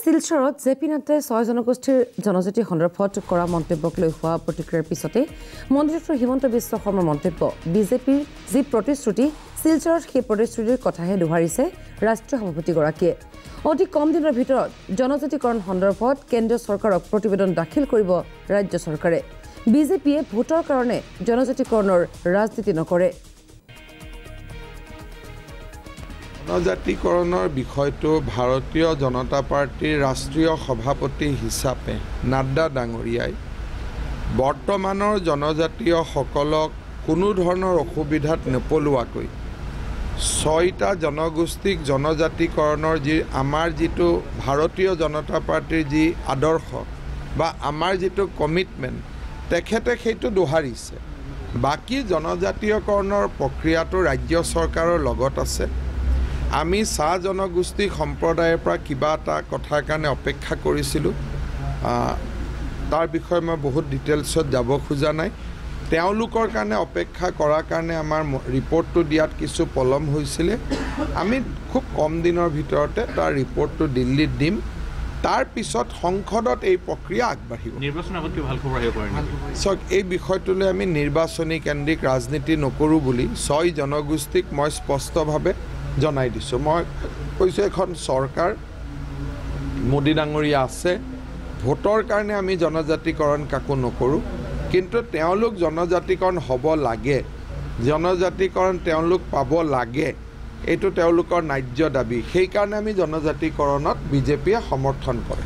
শিলচৰত জেপি নাড্ডাই 6 জনগোষ্ঠীৰ জনজাতি সন্দৰ্ভত কৰা মন্তব্যক লৈ হোৱা প্ৰতিক্ৰিয়াৰ পিছতে মন্ত্ৰী ডক্টৰ হিমন্ত বিশ্ব শৰ্মাৰ মন্তব্য বিজেপিৰ যি প্ৰতিশ্ৰুতি শিলচৰত সেই প্ৰতিশ্ৰুতিৰ কথাহে দোহাৰিছে ৰাষ্ট্ৰীয় সভাপতিগৰাকীয়ে অতি কম দিনৰ ভিতৰত জনজাতিকৰণ সন্দৰ্ভত কেন্দ্ৰীয় চৰকাৰক প্ৰতিবেদন দাখিল কৰিব ৰাজ্য চৰকাৰে বিজেপিয়ে ভোটৰ কাৰণে জনজাতিকৰণৰ ৰাজনীতি নকৰে জনজাতিকৰণৰ বিষয়টো ভাৰতীয় জনতা পাৰ্টিৰ ৰাষ্ট্ৰীয় সভাপতি হিচাপে নাড্ডা ডাঙৰীয়াই বৰ্তমানৰ জনজাতীয়সকলক কোনো ধৰণৰ অসুবিধাত নপলোৱাকৈ 6টা জনগোষ্ঠীক জনজাতিকৰণৰ যি আমাৰ যিটো ভাৰতীয় জনতা পাৰ্টিৰ যি আদৰ্শ বা আমাৰ যিটো কমিটমেণ্ট তেখেতে সেইটো দোহাৰিছে বাকী জনজাতীয়কৰণৰ প্ৰক্ৰিয়াটো ৰাজ্য চৰকাৰৰ লগত আছে আমি চাহ জনগোষ্ঠী সম্প্ৰদায়ৰ পৰা কিবা এটা কথাৰ কাৰণে অপেক্ষা কৰিছিলোঁ তাৰ বিষয়ে মই বহুত ডিটেইলছত যাব খোজা নাই তেওঁলোকৰ কাৰণে অপেক্ষা কৰাৰ কাৰণে আমাৰ ৰিপৰ্টটো দিয়াত কিছু পলম হৈছিলে আমি খুব কম দিনৰ ভিতৰতে তাৰ ৰিপৰ্টটো দিল্লীত দিম তাৰ পিছত সংসদত এই প্ৰক্ৰিয়া আগবাঢ়িব নিৰ্বাচন আগত কি ভাল খবৰ আহিব পাৰে সক এই বিষয়টোলৈ আমি নিৰ্বাচনী কেন্দ্ৰিক ৰাজনীতি নকৰোঁ বুলি 6 জনগোষ্ঠীক মই স্পষ্টভাৱে জনাই দিছোঁ মই কৈছোঁ এখন চৰকাৰ মোদী ডাঙৰীয়া আছে ভোটৰ কাৰণে আমি জনজাতিকৰণ কাকো নকৰোঁ কিন্তু তেওঁলোক জনজাতিকৰণ হ'ব লাগে জনজাতিকৰণ তেওঁলোক পাব লাগে এইটো তেওঁলোকৰ ন্যায্য দাবী সেইকাৰণে আমি জনজাতিকৰণত বিজেপিয়ে সমৰ্থন কৰে